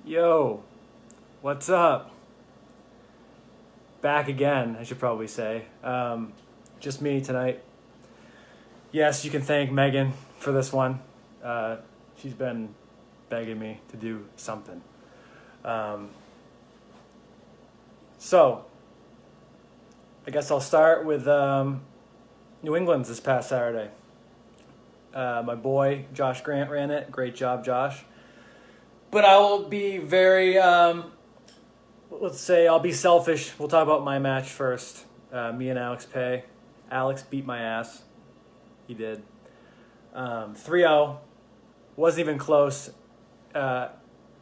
Yo, what's up? Back again, I should probably say. Just me tonight. Yes, you can thank Megan for this one. She's been begging me to do something. Um, so, I guess I'll start with New England's this past Saturday. My boy, Josh Grant, ran it. Great job, Josh. But I will be very, let's say I'll be selfish. We'll talk about my match first. Me and Alex Pay. Alex beat my ass. He did. 3-0. Wasn't even close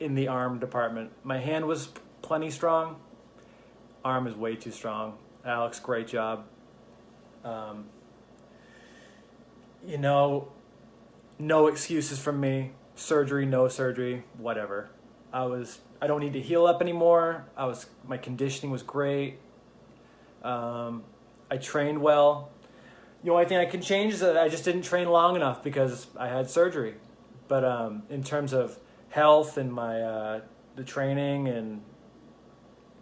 in the arm department. My hand was plenty strong. Arm is way too strong. Alex, great job. No excuses from me. Surgery, no surgery, whatever. I don't need to heal up anymore. My conditioning was great. I trained well. The only thing I can change is that I just didn't train long enough because I had surgery. But in terms of health and my the training and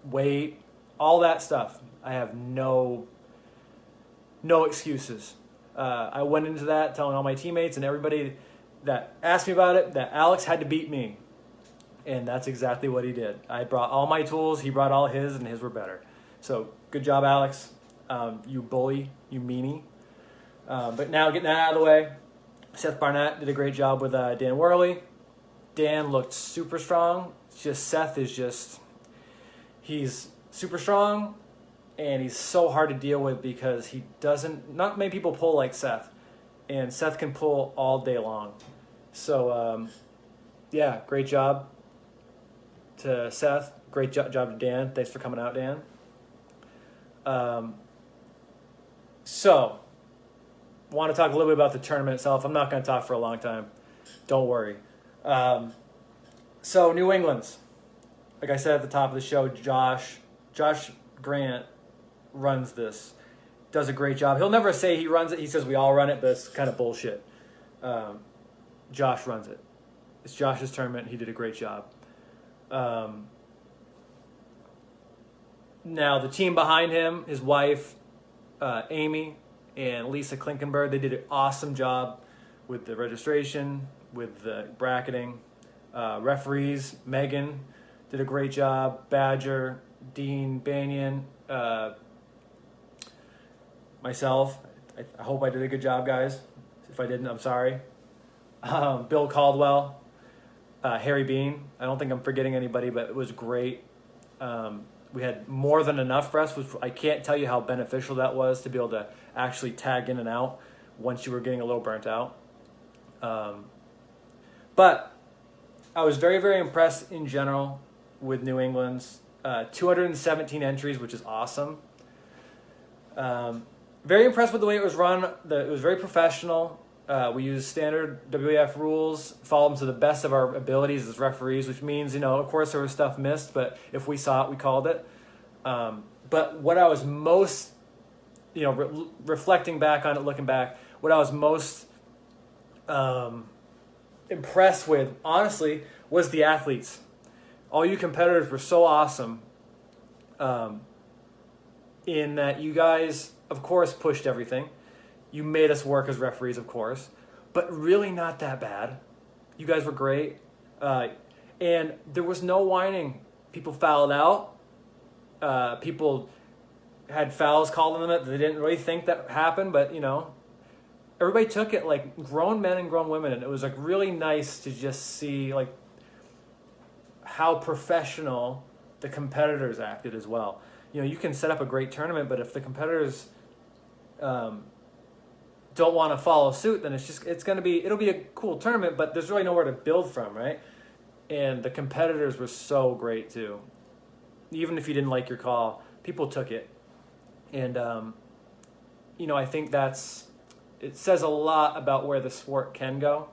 weight, all that stuff, I have no excuses. I went into that telling all my teammates and everybody that asked me about it that Alex had to beat me. And that's exactly what he did. I brought all my tools, he brought all his, and his were better. So good job, Alex. You bully, you meanie. But now getting that out of the way, Seth Barnett did a great job with Dan Worley. Dan looked super strong. Seth is he's super strong, and he's so hard to deal with because not many people pull like Seth. And Seth can pull all day long. So, yeah, great job to Seth. Great job to Dan. Thanks for coming out, Dan. So, want to talk a little bit about the tournament itself. I'm not going to talk for a long time. Don't worry. So, New England's. Like I said at the top of the show, Josh Grant runs this. Does a great job. He'll never say he runs it. He says we all run it, but it's kind of bullshit. Josh runs it. It's Josh's tournament. He did a great job. Now, the team behind him, his wife, Amy, and Lisa Klinkenberg, they did an awesome job with the registration, with the bracketing. Referees, Megan did a great job. Badger, Dean Banyan, myself. I hope I did a good job, guys. If I didn't, I'm sorry. Bill Caldwell, Harry Bean. I don't think I'm forgetting anybody, but it was great. We had more than enough for us, which I can't tell you how beneficial that was to be able to actually tag in and out once you were getting a little burnt out. But I was very, very impressed in general with New England's 217 entries, which is awesome. Very impressed with the way it was run. It was very professional. We used standard WAF rules, followed them to the best of our abilities as referees, which means, of course there was stuff missed, but if we saw it, we called it. But what I was most, reflecting back on it, looking back, what I was most impressed with, honestly, was the athletes. All you competitors were so awesome in that you guys, of course, pushed everything. You made us work as referees, of course, but really not that bad. You guys were great. And there was no whining. People fouled out. People had fouls called on them that they didn't really think that happened, but, everybody took it like grown men and grown women. And it was like really nice to just see like how professional the competitors acted as well. You can set up a great tournament, but if the competitors don't want to follow suit, then it'll be a cool tournament, but there's really nowhere to build from, right? And the competitors were so great too. Even if you didn't like your call, people took it. And, I think it says a lot about where the sport can go,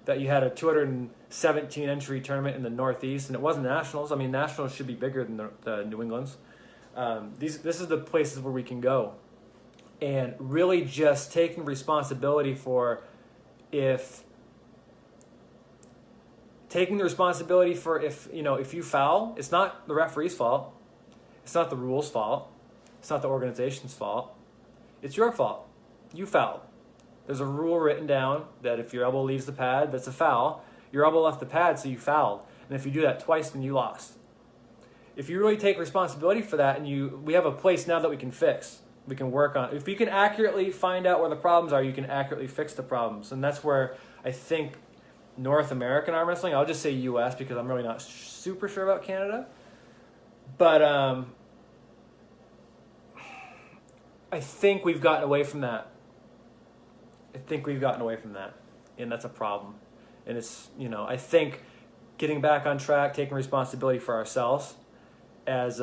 that you had a 217 entry tournament in the Northeast, and it wasn't nationals. I mean, nationals should be bigger than the New England's. This is the places where we can go. And really just taking responsibility for taking the responsibility for if you foul, it's not the referee's fault. It's not the rules' fault. It's not the organization's fault. It's your fault. You fouled. There's a rule written down that if your elbow leaves the pad, that's a foul. Your elbow left the pad, so you fouled. And if you do that twice, then you lost. If you really take responsibility for that, and we have a place now that we can fix, we can work on. If you can accurately find out where the problems are, you can accurately fix the problems. And that's where I think North American arm wrestling, I'll just say U.S. because I'm really not super sure about Canada. But I think we've gotten away from that. And that's a problem. And it's, I think getting back on track, taking responsibility for ourselves as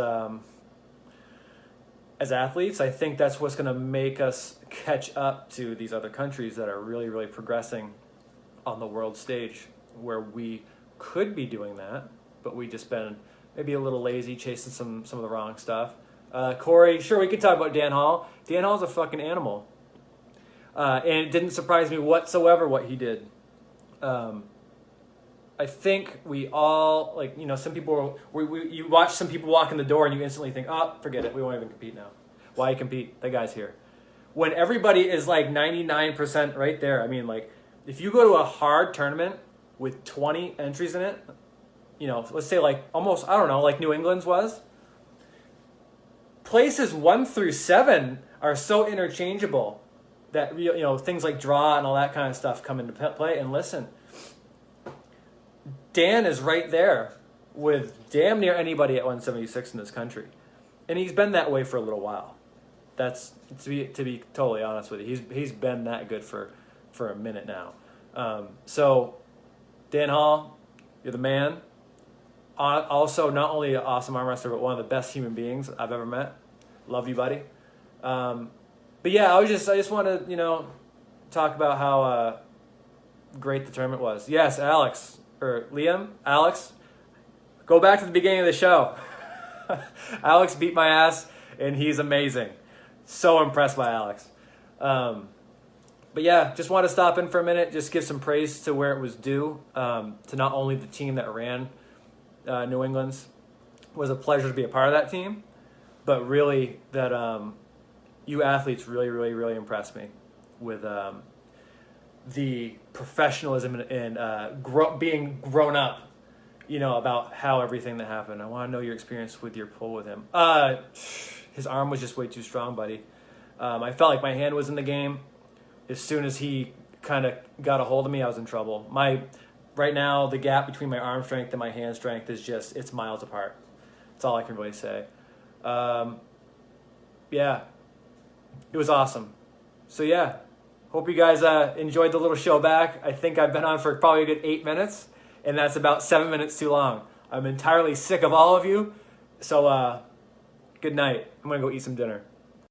athletes, I think that's what's going to make us catch up to these other countries that are really, really progressing on the world stage, where we could be doing that, but we just been maybe a little lazy, chasing some of the wrong stuff. Corey, sure, we could talk about Dan Hall. Dan Hall's a fucking animal. And it didn't surprise me whatsoever what he did. I think we all, some people, you watch some people walk in the door and you instantly think, oh, forget it, we won't even compete now. Why compete? The guy's here. When everybody is 99% right there, if you go to a hard tournament with 20 entries in it, let's say almost, I don't know, like New England's was, places 1 through 7 are so interchangeable that, things like draw and all that kind of stuff come into play. And listen, Dan is right there with damn near anybody at 176 in this country. And he's been that way for a little while. That's to be totally honest with you. He's been that good for a minute now. So Dan Hall, you're the man. Also, not only an awesome arm wrestler, but one of the best human beings I've ever met. Love you, buddy. But yeah, I just want to talk about how great the tournament was. Yes, Alex, go back to the beginning of the show. Alex beat my ass, and he's amazing. So impressed by Alex. But yeah, just want to stop in for a minute, just give some praise to where it was due, to not only the team that ran New England's. It was a pleasure to be a part of that team, but really that you athletes really, really, really impressed me with the professionalism and being grown up, about how everything that happened. I want to know your experience with your pull with him. His arm was just way too strong, buddy. I felt like my hand was in the game. As soon as he kind of got a hold of me, I was in trouble. Right now, the gap between my arm strength and my hand strength is it's miles apart. That's all I can really say. Yeah, it was awesome. So yeah, hope you guys enjoyed the little show back. I think I've been on for probably a good 8 minutes, and that's about 7 minutes too long. I'm entirely sick of all of you. So good night. I'm going to go eat some dinner.